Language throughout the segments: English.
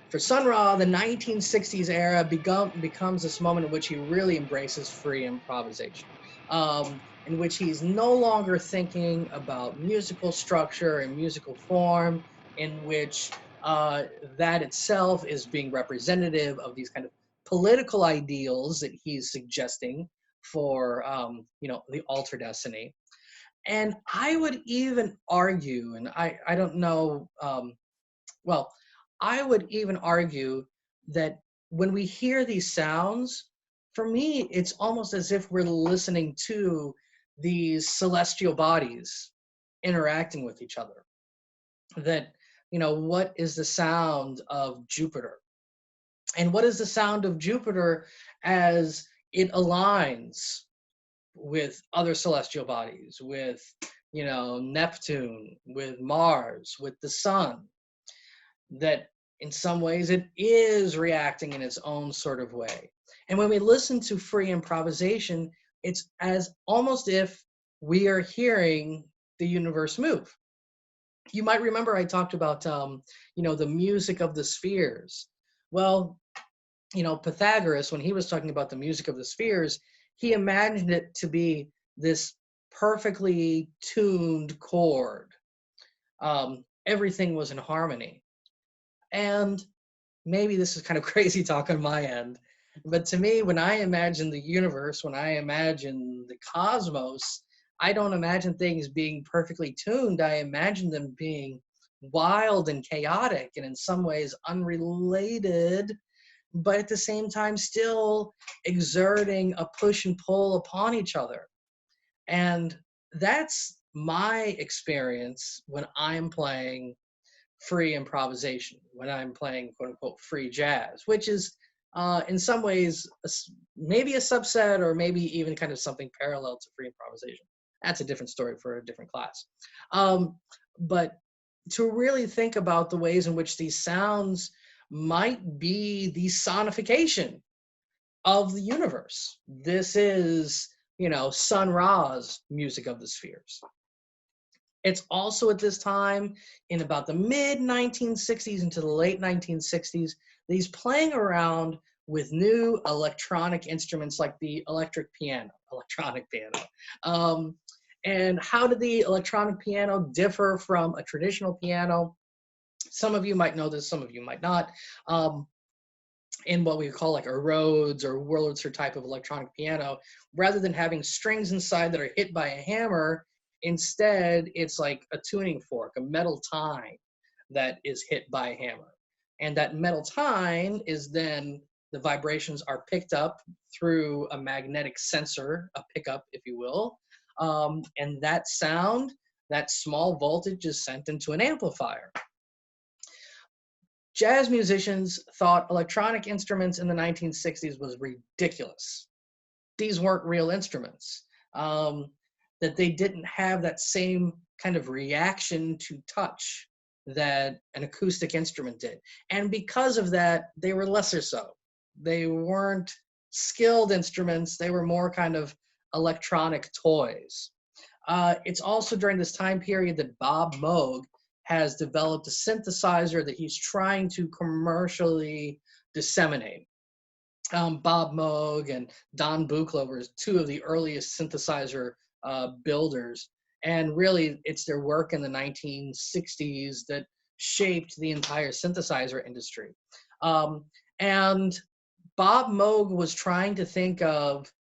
For Sun Ra, the 1960s era becomes this moment in which he really embraces free improvisation, in which he's no longer thinking about musical structure and musical form, in which uh, that itself is being representative of these kind of political ideals that he's suggesting for the alter destiny. And I would even argue, and I don't know, well, I would even argue that when we hear these sounds, for me, it's almost as if we're listening to these celestial bodies interacting with each other. That, what is the sound of Jupiter? And what is the sound of Jupiter as it aligns with other celestial bodies, with, Neptune, with Mars, with the sun? That in some ways it is reacting in its own sort of way. And when we listen to free improvisation, it's as almost if we are hearing the universe move. You might remember I talked about the music of the spheres. Well, Pythagoras, when he was talking about the music of the spheres, he imagined it to be this perfectly tuned chord. Everything was in harmony. And maybe this is kind of crazy talk on my end, but to me, when I imagine the universe, when I imagine the cosmos, I don't imagine things being perfectly tuned. I imagine them being wild and chaotic and in some ways unrelated, but at the same time still exerting a push and pull upon each other. And that's my experience when I'm playing free improvisation, when I'm playing quote unquote free jazz, which is in some ways maybe a subset or maybe even kind of something parallel to free improvisation. That's a different story for a different class. But to really think about the ways in which these sounds might be the sonification of the universe. This is, Sun Ra's music of the spheres. It's also at this time, in about the mid 1960s into the late 1960s, that he's playing around with new electronic instruments like the electronic piano. Um, and how did the electronic piano differ from a traditional piano? Some of you might know this, some of you might not. In what we call like a Rhodes or Wurlitzer type of electronic piano, rather than having strings inside that are hit by a hammer, instead it's like a tuning fork, a metal tine that is hit by a hammer. And that metal tine is then, the vibrations are picked up through a magnetic sensor, a pickup, if you will. And that sound, that small voltage is sent into an amplifier. Jazz musicians thought electronic instruments in the 1960s was ridiculous. These weren't real instruments. That they didn't have that same kind of reaction to touch that an acoustic instrument did. And because of that, they were lesser so. They weren't skilled instruments, they were more kind of electronic toys. It's also during this time period that Bob Moog has developed a synthesizer that he's trying to commercially disseminate. Bob Moog and Don Buchla were two of the earliest synthesizer builders. And really, it's their work in the 1960s that shaped the entire synthesizer industry. And Bob Moog was trying to think of,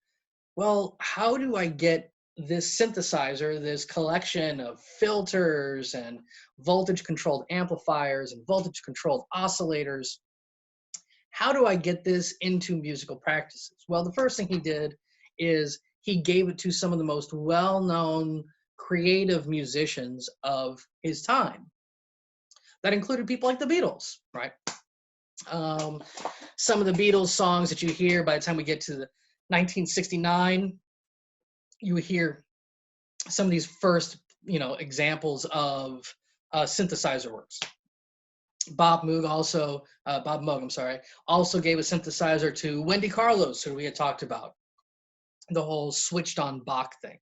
well, how do I get this synthesizer, this collection of filters and voltage controlled amplifiers and voltage controlled oscillators, how do I get this into musical practices? Well, the first thing he did is he gave it to some of the most well known creative musicians of his time. That included people like the Beatles, right? Um, some of the Beatles songs that you hear by the time we get to the 1969, you hear some of these first, examples of synthesizer works. Bob Moog, also gave a synthesizer to Wendy Carlos, who we had talked about, the whole switched on Bach thing.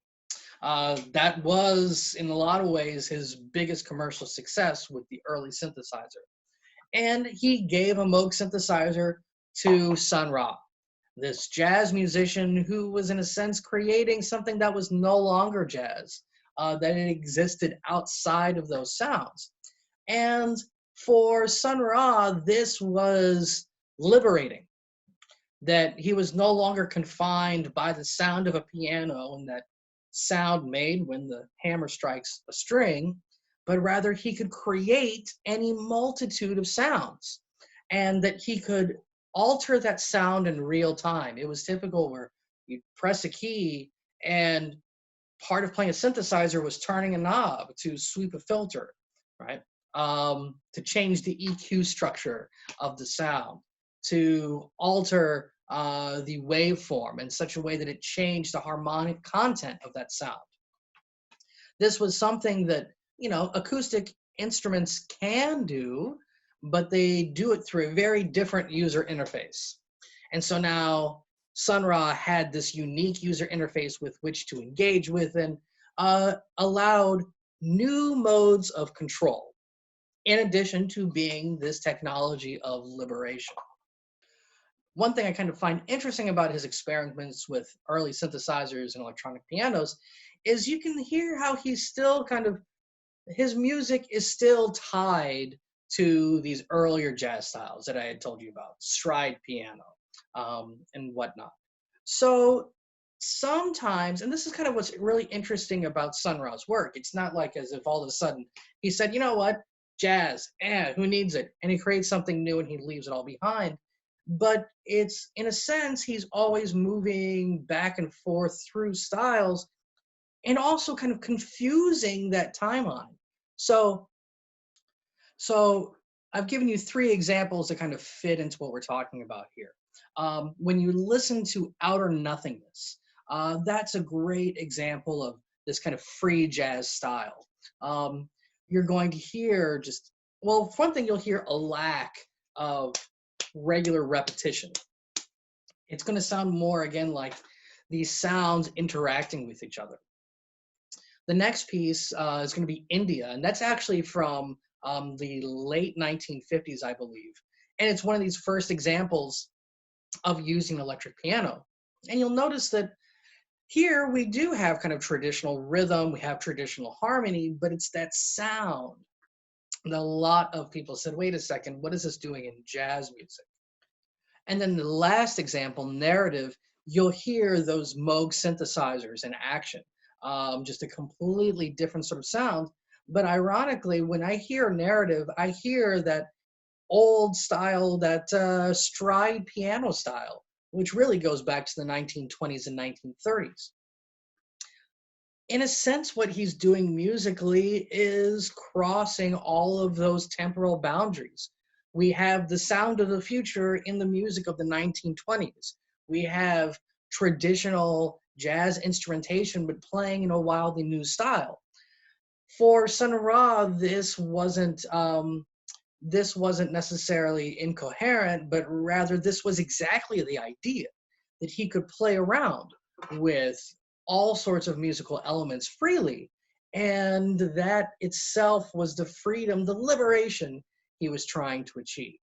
That was, in a lot of ways, his biggest commercial success with the early synthesizer. And he gave a Moog synthesizer to Sun Ra, this jazz musician who was, in a sense, creating something that was no longer jazz, that it existed outside of those sounds. And for Sun Ra, this was liberating, that he was no longer confined by the sound of a piano and that sound made when the hammer strikes a string, but rather he could create any multitude of sounds and that he could alter that sound in real time. It was typical where you press a key and part of playing a synthesizer was turning a knob to sweep a filter, right? To change the EQ structure of the sound, to alter the waveform in such a way that it changed the harmonic content of that sound. This was something that, acoustic instruments can do, but they do it through a very different user interface. And so now Sun Ra had this unique user interface with which to engage with and allowed new modes of control, in addition to being this technology of liberation. One thing I kind of find interesting about his experiments with early synthesizers and electronic pianos is you can hear how he's still his music is still tied to these earlier jazz styles that I had told you about, stride piano, and whatnot. So sometimes, and this is kind of what's really interesting about Sun Ra's work, it's not like as if all of a sudden he said, you know what, jazz, who needs it? And he creates something new and he leaves it all behind. But it's, in a sense, he's always moving back and forth through styles and also kind of confusing that timeline. So I've given you 3 examples that kind of fit into what we're talking about here. When you listen to Outer Nothingness, that's a great example of this kind of free jazz style. You're going to hear for one thing, you'll hear a lack of regular repetition. It's going to sound more, again, like these sounds interacting with each other. The next piece is going to be India, and that's actually from the late 1950s, I believe. And it's one of these first examples of using electric piano. And you'll notice that here we do have kind of traditional rhythm, we have traditional harmony, but it's that sound that a lot of people said, wait a second, what is this doing in jazz music? And then the last example, narrative, you'll hear those Moog synthesizers in action. Just a completely different sort of sound. But ironically, when I hear narrative, I hear that old style, that stride piano style, which really goes back to the 1920s and 1930s. In a sense, what he's doing musically is crossing all of those temporal boundaries. We have the sound of the future in the music of the 1920s. We have traditional jazz instrumentation, but playing in a wildly new style. For Sun Ra, this wasn't necessarily incoherent, but rather this was exactly the idea, that he could play around with all sorts of musical elements freely, and that itself was the freedom, the liberation he was trying to achieve.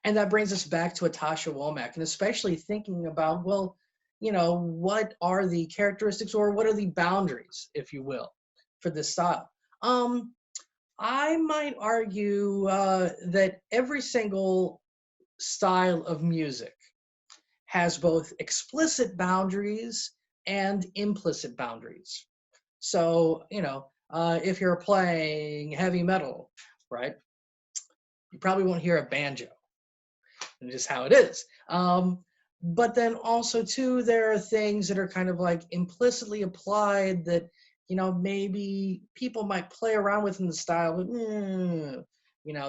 And that brings us back to Natasha Womack, and especially thinking about, well, what are the characteristics or what are the boundaries, if you will, for this style? I might argue that every single style of music has both explicit boundaries and implicit boundaries. So, if you're playing heavy metal, right, you probably won't hear a banjo, and just how it is. But then also, too, there are things that are kind of like implicitly applied that, maybe people might play around with in the style, but,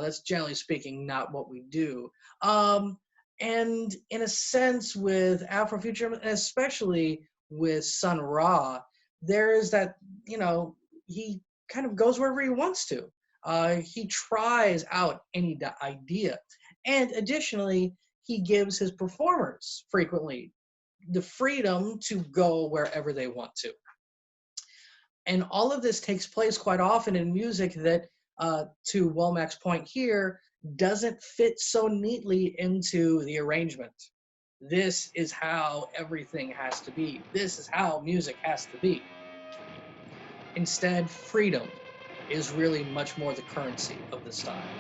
that's generally speaking not what we do. And in a sense, with Afrofuturism, and especially with Sun Ra, there is that, he kind of goes wherever he wants to. He tries out any idea. And additionally, he gives his performers frequently the freedom to go wherever they want to. And all of this takes place quite often in music that to Womack's point here, doesn't fit so neatly into the arrangement. This is how everything has to be. This is how music has to be. Instead, freedom is really much more the currency of the style.